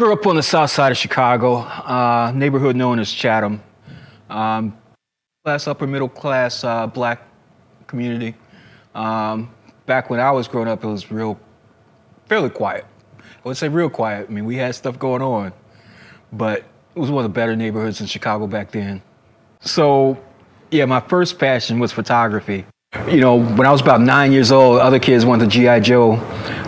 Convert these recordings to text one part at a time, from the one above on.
grew up on the south side of Chicago, neighborhood known as Chatham. Upper middle class black community. Back when I was growing up, it was fairly quiet. I would say real quiet. I mean, we had stuff going on, but it was one of the better neighborhoods in Chicago back then. So, yeah, my first passion was photography. You know, when I was about 9 years old, other kids wanted a G.I. Joe.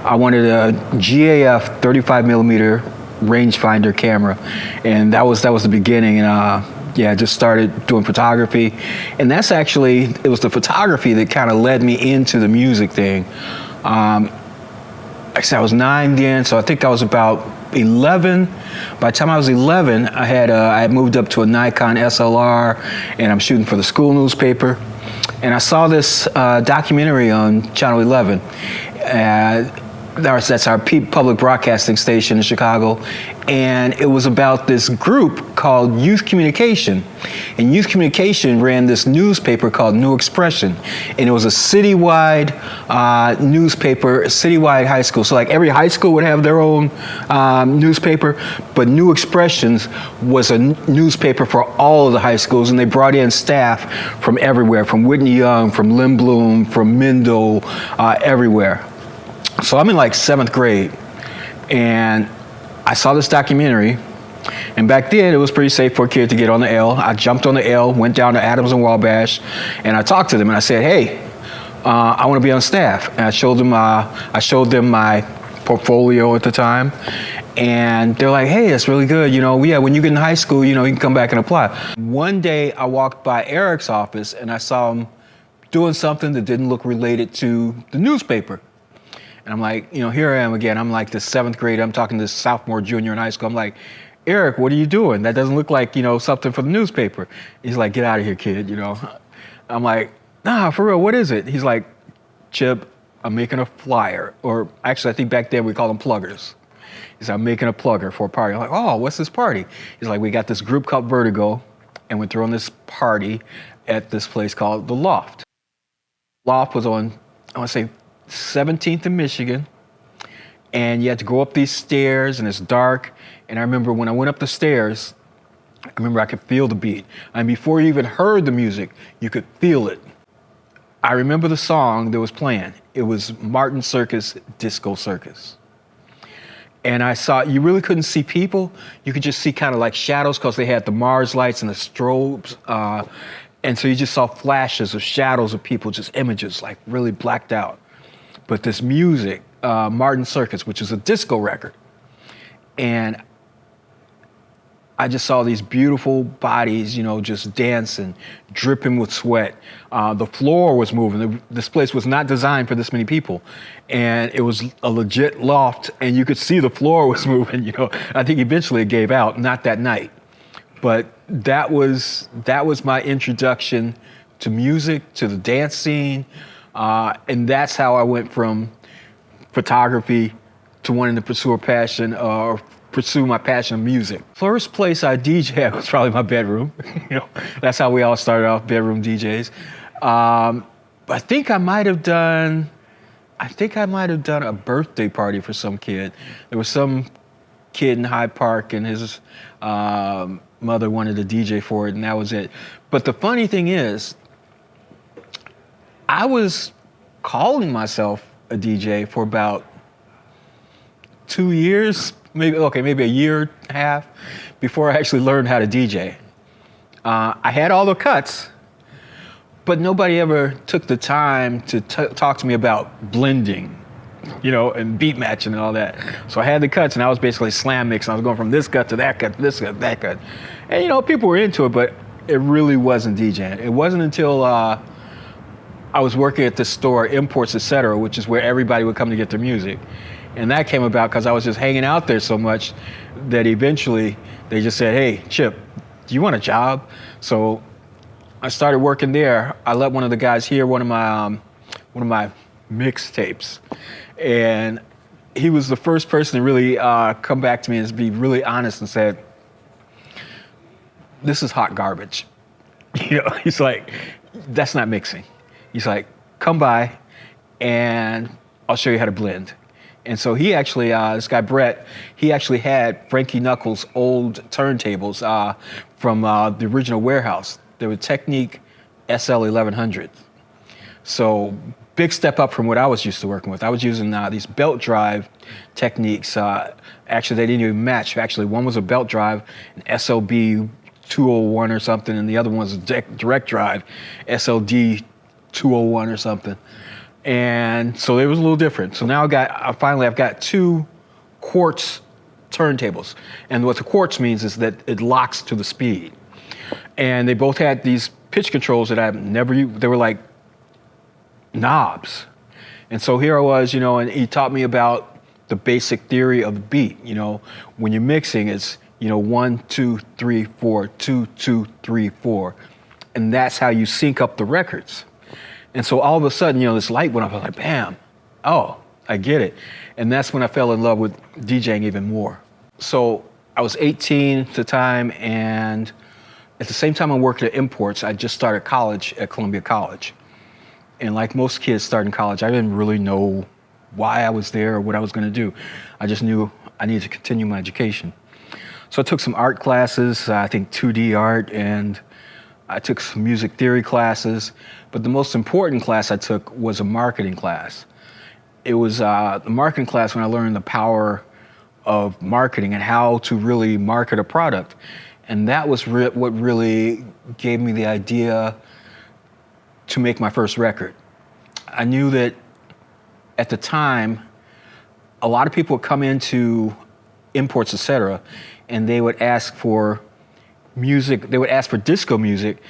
I wanted a GAF 35 millimeter rangefinder camera, and that was the beginning. And I just started doing photography, and it was the photography that kind of led me into the music thing. Like I said, I was 9 then, so I think I was about 11. By the time I was 11, I had moved up to a Nikon SLR, and I'm shooting for the school newspaper. And I saw this documentary on Channel 11. That's our public broadcasting station in Chicago. And it was about this group called Youth Communication. And Youth Communication ran this newspaper called New Expression. And it was a citywide newspaper, citywide high school. So like every high school would have their own newspaper, but New Expressions was a newspaper for all of the high schools. And they brought in staff from everywhere, from Whitney Young, from Lindblom, from Mendel, everywhere. So I'm in like 7th grade, and I saw this documentary, and back then it was pretty safe for a kid to get on the L. I jumped on the L, went down to Adams and Wabash, and I talked to them, and I said, hey, I want to be on staff. And I showed them my portfolio at the time, and they're like, hey, that's really good. You know, yeah, when you get in high school, you know, you can come back and apply. One day I walked by Eric's office, and I saw him doing something that didn't look related to the newspaper. And I'm like, you know, here I am again. I'm like the 7th grade. I'm talking to this sophomore, junior in high school. I'm like, Eric, what are you doing? That doesn't look like, you know, something for the newspaper. He's like, get out of here, kid, you know. I'm like, nah, for real, what is it? He's like, Chip, I'm making a flyer. Or actually, I think back then we called them pluggers. He said, I'm making a plugger for a party. I'm like, oh, what's this party? He's like, we got this group called Vertigo, and we're throwing this party at this place called The Loft. Loft was on, I want to say, 17th in Michigan, and you had to go up these stairs, and it's dark. And I remember when I went up the stairs, I remember I could feel the beat. And before you even heard the music, you could feel it. I remember the song that was playing. It was Martin Circus, Disco Circus. And I saw, you really couldn't see people. You could just see kind of like shadows because they had the Mars lights and the strobes. And so you just saw flashes of shadows of people, just images like really blacked out. But this music, Martin Circus, which is a disco record, and I just saw these beautiful bodies, you know, just dancing, dripping with sweat. The floor was moving. This place was not designed for this many people, and it was a legit loft, and you could see the floor was moving. You know, I think eventually it gave out, not that night, but that was my introduction to music, to the dance scene. And that's how I went from photography to wanting to pursue my passion of music. First place I DJed was probably my bedroom. You know, that's how we all started off, bedroom DJs. I think I might have done a birthday party for some kid. There was some kid in Hyde Park, and his mother wanted a DJ for it, and that was it. But the funny thing is, I was calling myself a DJ for about 2 years, maybe a year and a half before I actually learned how to DJ. I had all the cuts, but nobody ever took the time to talk to me about blending, you know, and beat matching and all that. So I had the cuts, and I was basically slam mixing. I was going from this cut to that cut, to this cut, that cut. And, you know, people were into it, but it really wasn't DJing. It wasn't until I was working at this store, Imports Etc., which is where everybody would come to get their music. And that came about because I was just hanging out there so much that eventually they just said, hey, Chip, do you want a job? So I started working there. I let one of the guys hear one of my mixtapes. And he was the first person to really come back to me and be really honest and said, this is hot garbage. You know, he's like, that's not mixing. He's like, come by and I'll show you how to blend. And so he actually, this guy Brett, he actually had Frankie Knuckles' old turntables from the original warehouse. They were Technique SL 1100. So big step up from what I was used to working with. I was using these belt drive techniques. Actually, they didn't even match. Actually, one was a belt drive, an SLB 201 or something, and the other one was a direct drive, SLD 201 or something. And so it was a little different. So now I've got 2 quartz turntables. And what the quartz means is that it locks to the speed. And they both had these pitch controls that I've never used. They were like knobs. And so here I was, and he taught me about the basic theory of the beat. When you're mixing, it's, 1, 2, 3, 4, 2, 2, 3, 4. And that's how you sync up the records. And so all of a sudden, this light went up. I was like, bam, oh, I get it. And that's when I fell in love with DJing even more. So I was 18 at the time, and at the same time I'm working at Imports, I just started college at Columbia College. And like most kids starting college, I didn't really know why I was there or what I was going to do. I just knew I needed to continue my education. So I took some art classes, I think 2D art, and I took some music theory classes. But the most important class I took was a marketing class. It was the marketing class when I learned the power of marketing and how to really market a product. And that was what really gave me the idea to make my first record. I knew that at the time, a lot of people would come into Imports, etc., and they would ask for music. They would ask for disco music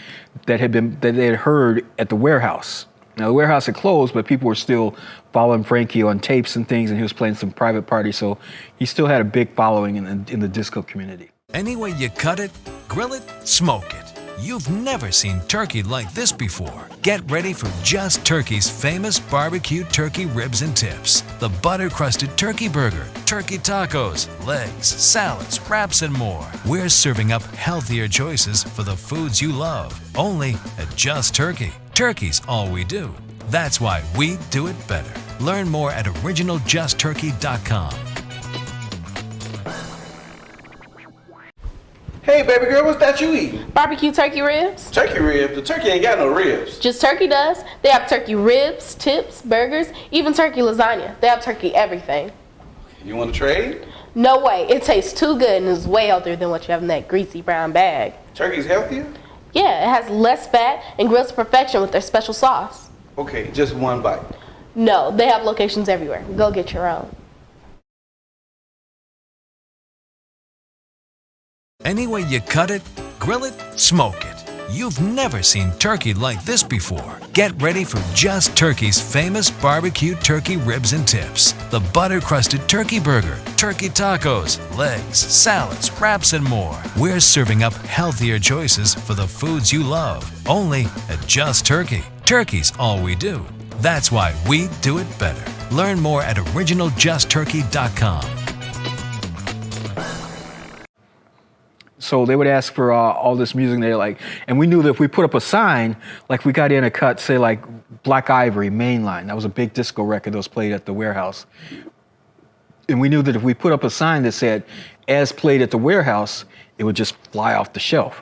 that they had heard at the warehouse. Now the warehouse had closed, but people were still following Frankie on tapes and things, and he was playing some private parties, so he still had a big following in the disco community. Any way you cut it, grill it, smoke it. You've never seen turkey like this before. Get ready for Just Turkey's famous barbecue turkey ribs and tips. The butter-crusted turkey burger, turkey tacos, legs, salads, wraps, and more. We're serving up healthier choices for the foods you love. Only at Just Turkey. Turkey's all we do. That's why we do it better. Learn more at originalJustTurkey.com. Hey, baby girl, what's that you eating? Barbecue turkey ribs. Turkey ribs? The turkey ain't got no ribs. Just turkey does. They have turkey ribs, tips, burgers, even turkey lasagna. They have turkey everything. You want to trade? No way. It tastes too good and is way healthier than what you have in that greasy brown bag. Turkey's healthier? Yeah, it has less fat and grills to perfection with their special sauce. Okay, just one bite. No, they have locations everywhere. Go get your own. Any way you cut it, grill it, smoke it. You've never seen turkey like this before. Get ready for Just Turkey's famous barbecue turkey ribs and tips. The butter-crusted turkey burger, turkey tacos, legs, salads, wraps, and more. We're serving up healthier choices for the foods you love. Only at Just Turkey. Turkey's all we do. That's why we do it better. Learn more at originalJustTurkey.com. So they would ask for all this music. They're like, and we knew that if we put up a sign, like we got in a cut, say like Black Ivory, Mainline. That was a big disco record that was played at the warehouse. And we knew that if we put up a sign that said, as played at the warehouse, it would just fly off the shelf.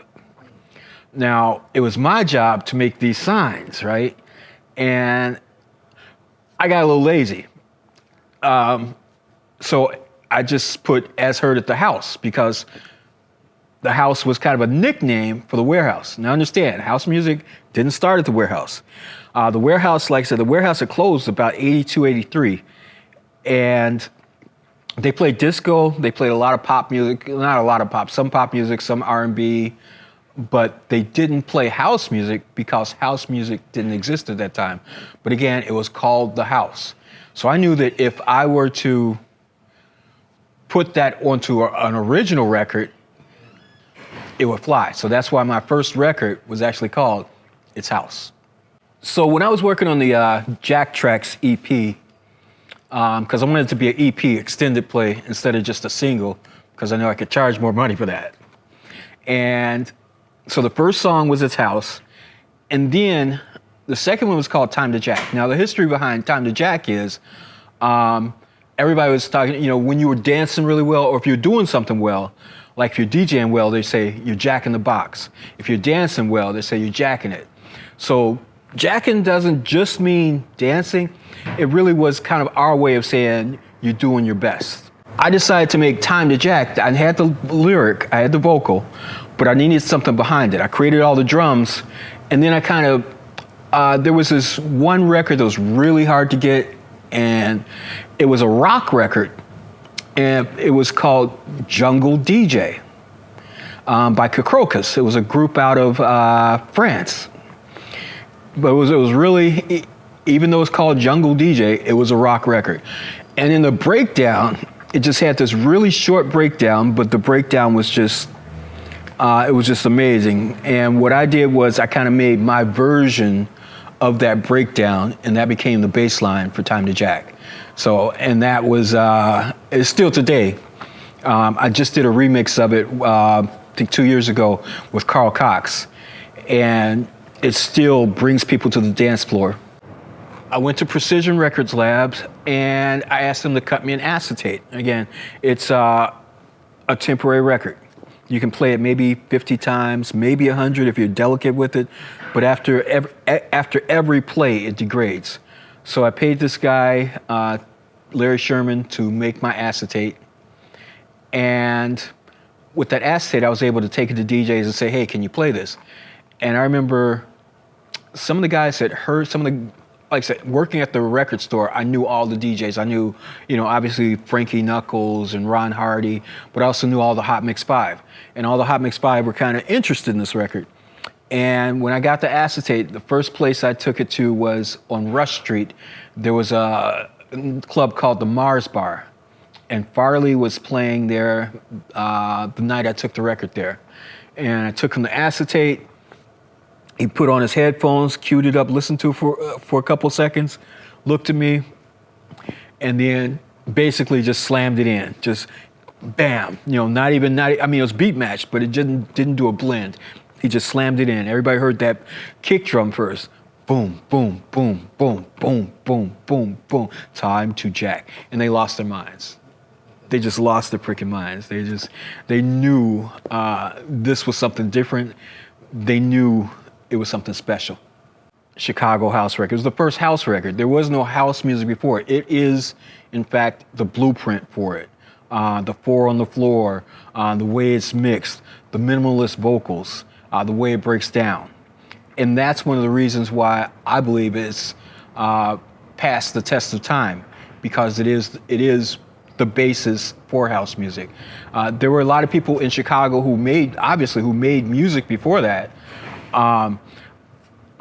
Now, it was my job to make these signs, right? And I got a little lazy. So I just put as heard at the house because the house was kind of a nickname for the warehouse. Now understand, house music didn't start at the warehouse. The warehouse, like I said, the warehouse had closed about 82, 83. And they played disco, they played a lot of pop music, not a lot of pop, some pop music, some R&B, but they didn't play house music because house music didn't exist at that time. But again, it was called the house. So I knew that if I were to put that onto an original record, it would fly. So that's why my first record was actually called It's House. So when I was working on the Jack Tracks EP, because I wanted it to be an EP, extended play, instead of just a single, because I know I could charge more money for that. And so the first song was It's House, and then the second one was called Time to Jack. Now the history behind Time to Jack is, at everybody was talking, when you were dancing really well, or if you're doing something well, like if you're DJing well, they say you're jacking the box. If you're dancing well, they say you're jacking it. So jacking doesn't just mean dancing. It really was kind of our way of saying you're doing your best. I decided to make Time to Jack. I had the lyric, I had the vocal, but I needed something behind it. I created all the drums, and then I kind of, there was this one record that was really hard to get, and it was a rock record, and it was called Jungle DJ by Crocus. It was a group out of France. But it was really, even though it's called Jungle DJ, it was a rock record. And in the breakdown, it just had this really short breakdown, but the breakdown was just, it was just amazing. And what I did was I kind of made my version of that breakdown, and that became the bass line for Time to Jack. So, and that was, it's still today. I just did a remix of it, I think 2 years ago with Carl Cox. And it still brings people to the dance floor. I went to Precision Records Labs and I asked them to cut me an acetate. Again, it's a temporary record. You can play it maybe 50 times, maybe 100 if you're delicate with it, but after every play, it degrades. So I paid this guy, Larry Sherman, to make my acetate. And with that acetate, I was able to take it to DJs and say, hey, can you play this? And I remember some of the guys that heard some of the, like I said, working at the record store, I knew all the DJs. I knew, obviously Frankie Knuckles and Ron Hardy, but I also knew all the Hot Mix 5. And all the Hot Mix 5 were kind of interested in this record. And when I got the acetate, the first place I took it to was on Rush Street. There was a club called the Mars Bar. And Farley was playing there the night I took the record there. And I took him the acetate. He put on his headphones, queued it up, listened to it for a couple seconds, looked at me, and then basically just slammed it in. Just bam, not even, I mean, it was beat matched, but it didn't do a blend. He just slammed it in. Everybody heard that kick drum first. Boom, boom, boom, boom, boom, boom, boom, boom. Time to Jack. And they lost their minds. They just lost their freaking minds. They knew this was something different. They knew it was something special. Chicago house record. It was the first house record. There was no house music before it. It is, in fact, the blueprint for it. The 4 on the floor, the way it's mixed, the minimalist vocals, the way it breaks down. And that's one of the reasons why I believe it's passed the test of time, because it is the basis for house music. There were a lot of people in Chicago who made music before that. A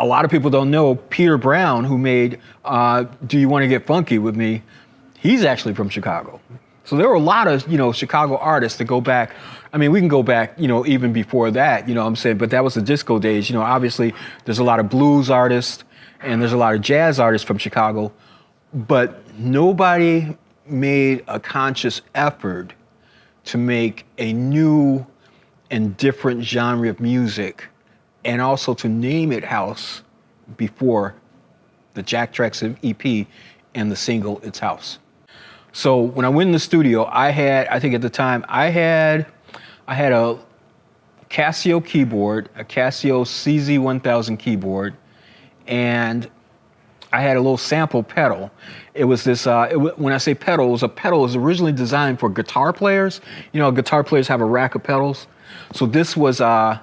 lot of people don't know Peter Brown, who made Do You Want to Get Funky With Me? He's actually from Chicago. So there were a lot of, Chicago artists that go back. I mean, we can go back, even before that, what I'm saying, but that was the disco days. Obviously there's a lot of blues artists and there's a lot of jazz artists from Chicago, but nobody made a conscious effort to make a new and different genre of music, and also to name it house before the Jack Tracks EP and the single It's House. So when I went in the studio, I think at the time, I had a Casio keyboard, a Casio CZ1000 keyboard, and I had a little sample pedal. It was this, when I say pedal, it was originally designed for guitar players. Guitar players have a rack of pedals. So this was a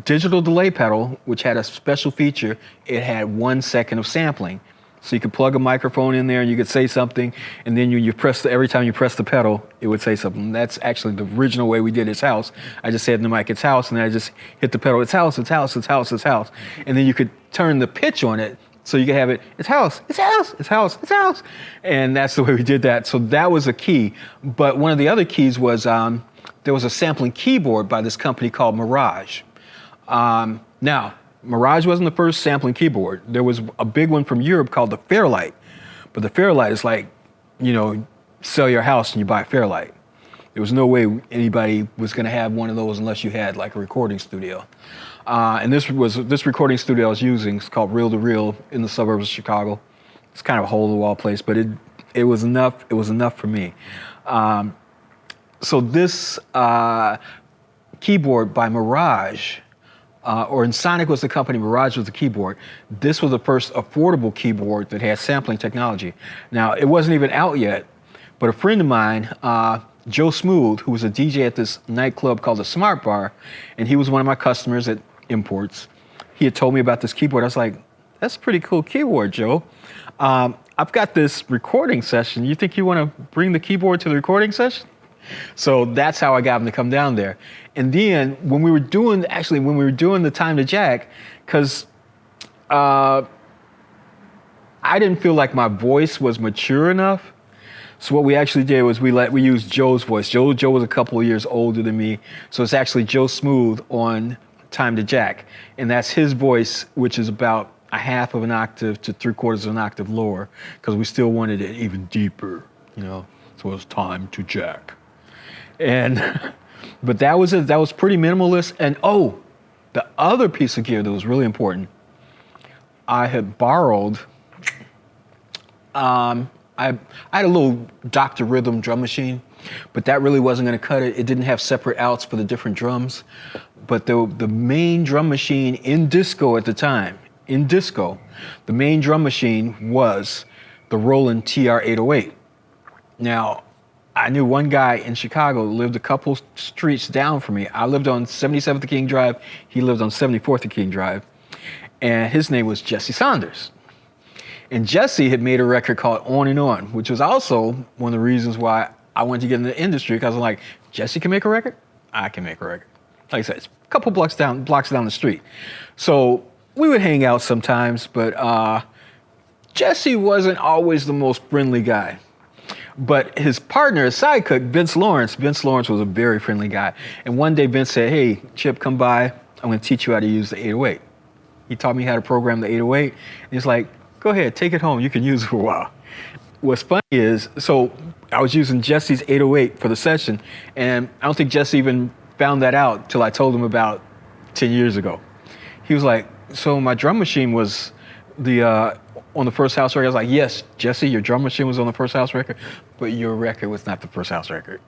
digital delay pedal, which had a special feature. It had 1 second of sampling. So you could plug a microphone in there and you could say something, and then every time you press the pedal, it would say something. That's actually the original way we did It's House. I just said in the mic, It's House, and then I just hit the pedal, It's House, It's House, It's House, It's House. And then you could turn the pitch on it, so you could have it, It's House, It's House, It's House, It's House. And that's the way we did that. So that was a key. But one of the other keys was, there was a sampling keyboard by this company called Mirage. Now, Mirage wasn't the first sampling keyboard. There was a big one from Europe called the Fairlight. But the Fairlight is like, sell your house and you buy a Fairlight. There was no way anybody was going to have one of those unless you had like a recording studio. And this recording studio I was using is called Reel to Reel in the suburbs of Chicago. It's kind of a hole in the wall place, but it was enough. It was enough for me. So this keyboard by Mirage, or Sonic was the company, Mirage was the keyboard. This was the first affordable keyboard that had sampling technology. Now, it wasn't even out yet, but a friend of mine, Joe Smooth, who was a DJ at this nightclub called the Smart Bar, and he was one of my customers at Imports, he had told me about this keyboard. I was like, that's a pretty cool keyboard, Joe. I've got this recording session. You think you want to bring the keyboard to the recording session? So that's how I got him to come down there. And then when we were doing the Time to Jack, because I didn't feel like my voice was mature enough. So what we actually did was we used Joe's voice. Joe was a couple of years older than me, so it's actually Joe Smooth on Time to Jack, and that's his voice, which is about a half of an octave to 3/4 of an octave lower, because we still wanted it even deeper, So it was Time to Jack. And but that was it. That was pretty minimalist. And the other piece of gear that was really important, I had borrowed. I had a little Dr. Rhythm drum machine, but that really wasn't going to cut it. It didn't have separate outs for the different drums. But the main drum machine in disco at the time, the main drum machine was the Roland TR-808. Now, I knew one guy in Chicago who lived a couple streets down from me. I lived on 77th King Drive. He lived on 74th King Drive. And his name was Jesse Saunders. And Jesse had made a record called On and On, which was also one of the reasons why I wanted to get in the industry, because I'm like, Jesse can make a record? I can make a record. Like I said, it's a couple blocks down the street. So we would hang out sometimes, but Jesse wasn't always the most friendly guy. But his partner, his sidekick, Vince Lawrence was a very friendly guy. And one day Vince said, hey, Chip, come by. I'm going to teach you how to use the 808. He taught me how to program the 808. And he's like, go ahead, take it home. You can use it for a while. What's funny is, so I was using Jesse's 808 for the session, and I don't think Jesse even found that out till I told him about 10 years ago. He was like, so my drum machine was on the First House record. I was like, yes, Jesse, your drum machine was on the First House record, but your record was not the First House record.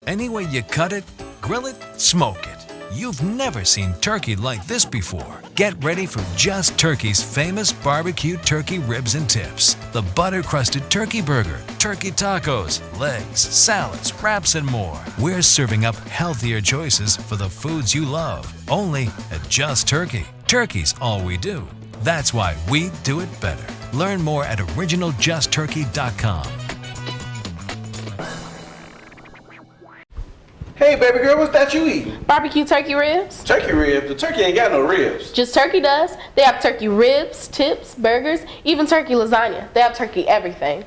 Any way you cut it, grill it, smoke it. You've never seen turkey like this before. Get ready for Just Turkey's famous barbecue turkey ribs and tips. The butter-crusted turkey burger, turkey tacos, legs, salads, wraps, and more. We're serving up healthier choices for the foods you love. Only at Just Turkey. Turkey's all we do. That's why we do it better. Learn more at originalJustTurkey.com. Hey, baby girl, what's that you eating? Barbecue turkey ribs. Turkey rib? The turkey ain't got no ribs. Just Turkey does. They have turkey ribs, tips, burgers, even turkey lasagna. They have turkey everything.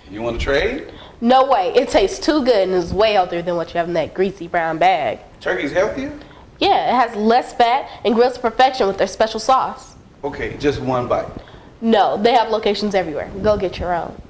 You want to trade? No way. It tastes too good and is way healthier than what you have in that greasy brown bag. Turkey's healthier? Yeah, it has less fat and grills to perfection with their special sauce. Okay, just one bite. No, they have locations everywhere. Go get your own.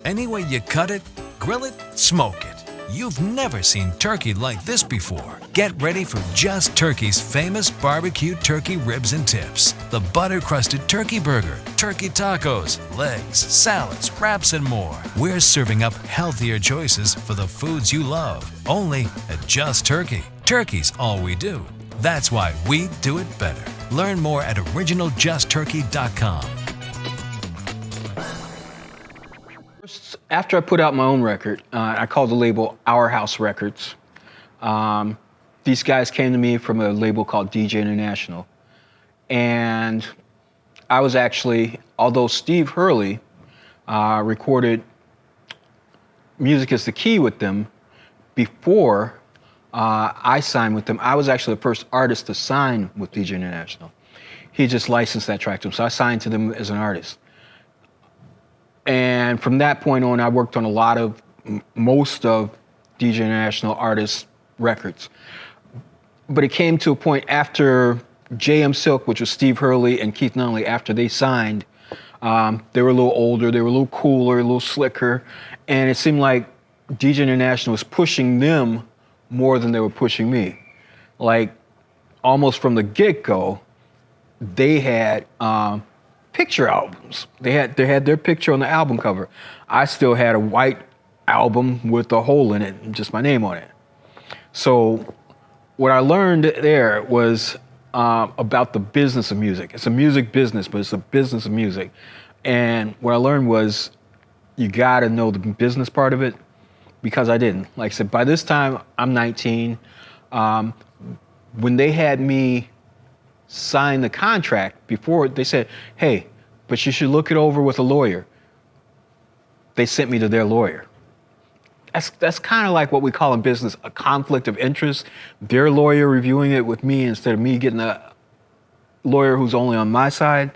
Any way you cut it, grill it, smoke it. You've never seen turkey like this before. Get ready for Just Turkey's famous barbecue turkey ribs and tips. The butter-crusted turkey burger, turkey tacos, legs, salads, wraps, and more. We're serving up healthier choices for the foods you love. Only at Just Turkey. Turkey's all we do. That's why we do it better. Learn more at originalJustTurkey.com. After I put out my own record, I called the label Our House Records. These guys came to me from a label called DJ International. And I was actually, although Steve Hurley recorded Music is the Key with them before I signed with them, I was actually the first artist to sign with DJ International. He just licensed that track to him, so I signed to them as an artist. And from that point on, I worked on most of DJ International artists' records. But it came to a point after JM Silk, which was Steve Hurley and Keith Nunley, after they signed, they were a little older, they were a little cooler, a little slicker, and it seemed like DJ International was pushing them more than they were pushing me. Like, almost from the get-go, they had picture albums. They had their picture on the album cover. I still had a white album with a hole in it and just my name on it. So what I learned there was about the business of music. It's a music business, but it's a business of music. And what I learned was you gotta know the business part of it, because I didn't. Like I said, by this time, I'm 19. When they had me sign the contract, before they said, hey, but you should look it over with a lawyer. They sent me to their lawyer. That's kind of like what we call in business a conflict of interest. Their lawyer reviewing it with me instead of me getting a lawyer who's only on my side.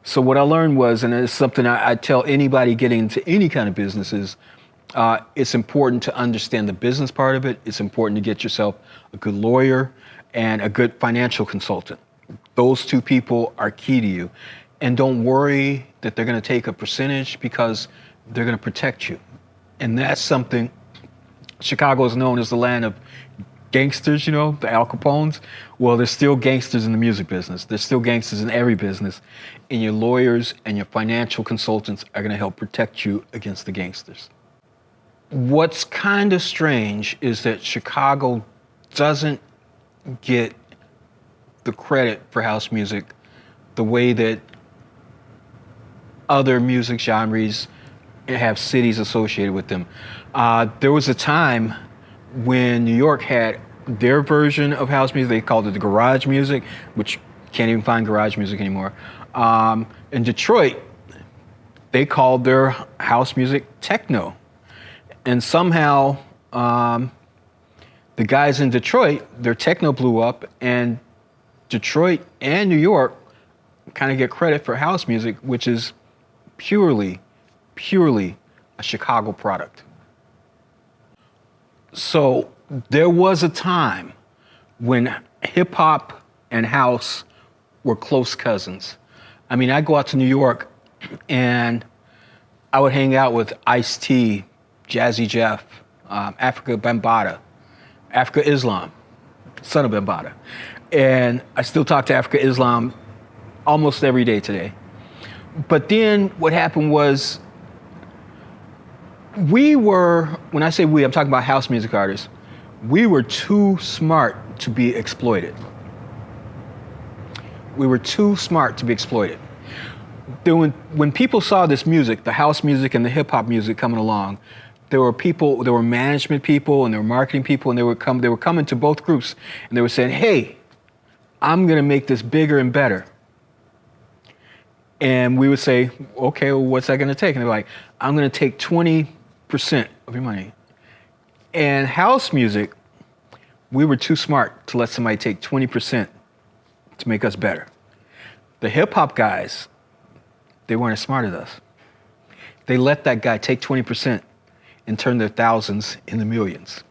So what I learned was, and it's something I tell anybody getting into any kind of business, is it's important to understand the business part of it. It's important to get yourself a good lawyer and a good financial consultant. Those two people are key to you. And don't worry that they're going to take a percentage, because they're going to protect you. And that's something. Chicago is known as the land of gangsters, the Al Capones. Well, there's still gangsters in the music business. There's still gangsters in every business. And your lawyers and your financial consultants are going to help protect you against the gangsters. What's kind of strange is that Chicago doesn't get the credit for house music the way that other music genres have cities associated with them. There was a time when New York had their version of house music. They called it the garage music, which can't even find garage music anymore. In Detroit, they called their house music techno. And somehow, the guys in Detroit, their techno blew up, and Detroit and New York kind of get credit for house music, which is purely a Chicago product. So there was a time when hip hop and house were close cousins. I mean, I'd go out to New York and I would hang out with Ice-T, Jazzy Jeff, Africa Bambaataa, Africa Islam, son of Bambaataa. And I still talk to Africa Islam almost every day today. But then what happened was, when I say we, I'm talking about house music artists, we were too smart to be exploited. We were too smart to be exploited. Then when people saw this music, the house music and the hip hop music coming along, there were management people and there were marketing people, and they were coming to both groups and they were saying, hey, I'm gonna make this bigger and better. And we would say, okay, well, what's that gonna take? And they're like, I'm gonna take 20% of your money. And house music, we were too smart to let somebody take 20% to make us better. The hip hop guys, they weren't as smart as us. They let that guy take 20% and turn their thousands into millions.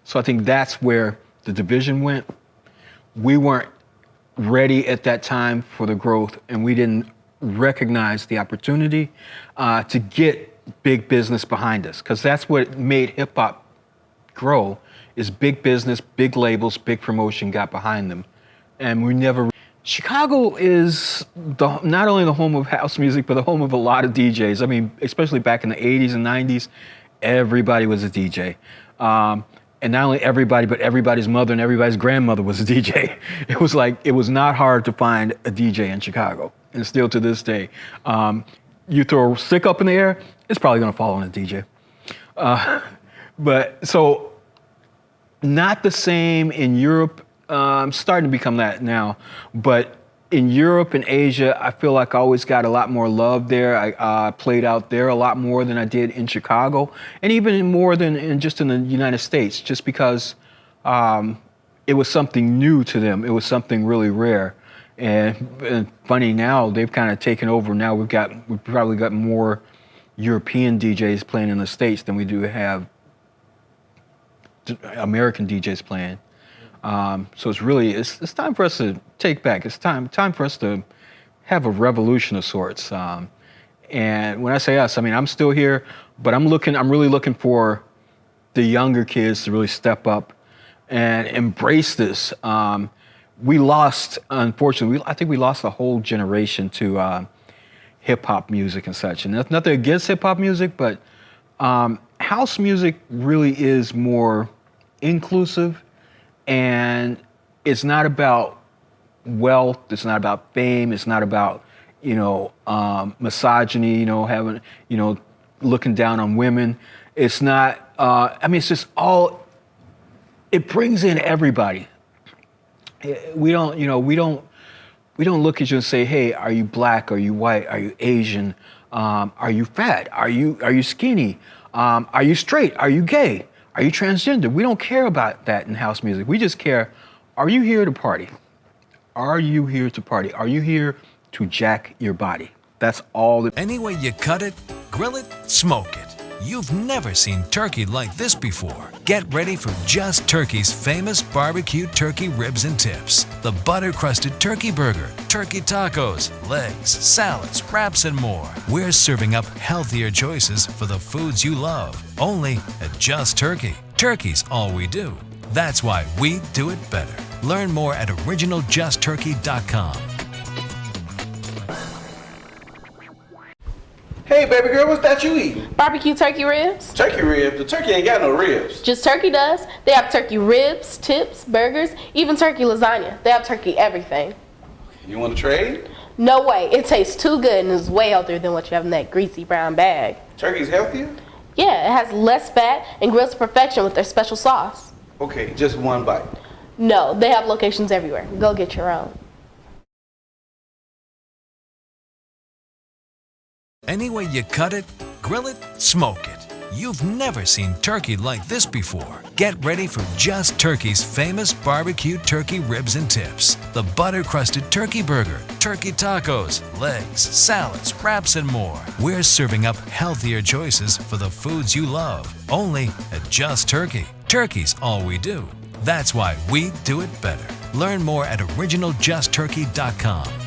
So I think that's where the division went. We weren't ready at that time for the growth, and we didn't recognize the opportunity to get big business behind us, because that's what made hip hop grow, is big business, big labels, big promotion got behind them. And we never. Chicago is not only the home of house music, but the home of a lot of DJs. I mean, especially back in the 80s and 90s, everybody was a DJ. And not only everybody, but everybody's mother and everybody's grandmother was a DJ. It was not hard to find a DJ in Chicago. And still to this day, you throw a stick up in the air, it's probably gonna fall on a DJ. But so, not the same in Europe. Starting to become that now, but in Europe and Asia, I feel like I always got a lot more love there. I played out there a lot more than I did in Chicago, and even more than just in the United States, just because it was something new to them. It was something really rare. And funny, now they've kind of taken over. Now we've probably got more European DJs playing in the States than we do have American DJs playing. So it's time for us to take back. It's time for us to have a revolution of sorts. And when I say us, I mean, I'm still here, but I'm really looking for the younger kids to really step up. and embrace this. We lost, unfortunately, I think we lost a whole generation to hip hop music and such. And that's nothing against hip hop music, but house music really is more inclusive, and it's not about wealth, it's not about fame, it's not about, misogyny, having, looking down on women. It's not, it's just all, it brings in everybody. We don't look at you and say, hey, are you black? Are you white? Are you Asian? Are you fat? Are you skinny? Are you straight? Are you gay? Are you transgender? We don't care about that in house music. We just care, are you here to party? Are you here to party? Are you here to jack your body? That's all. Any way you cut it, grill it, smoke it. You've never seen turkey like this before. Get ready for Just Turkey's famous barbecue turkey ribs and tips. The butter-crusted turkey burger, turkey tacos, legs, salads, wraps, and more. We're serving up healthier choices for the foods you love. Only at Just Turkey. Turkey's all we do. That's why we do it better. Learn more at originalJustTurkey.com. Hey, baby girl, what's that you eating? Barbecue turkey ribs. Turkey ribs? The turkey ain't got no ribs. Just turkey does. They have turkey ribs, tips, burgers, even turkey lasagna. They have turkey everything. You want to trade? No way. It tastes too good and is way healthier than what you have in that greasy brown bag. Turkey's healthier? Yeah, it has less fat and grills to perfection with their special sauce. Okay, just one bite. No, they have locations everywhere. Go get your own. Any way you cut it, grill it, smoke it. You've never seen turkey like this before. Get ready for Just Turkey's famous barbecue turkey ribs and tips. The butter-crusted turkey burger, turkey tacos, legs, salads, wraps, and more. We're serving up healthier choices for the foods you love. Only at Just Turkey. Turkey's all we do. That's why we do it better. Learn more at originalJustTurkey.com.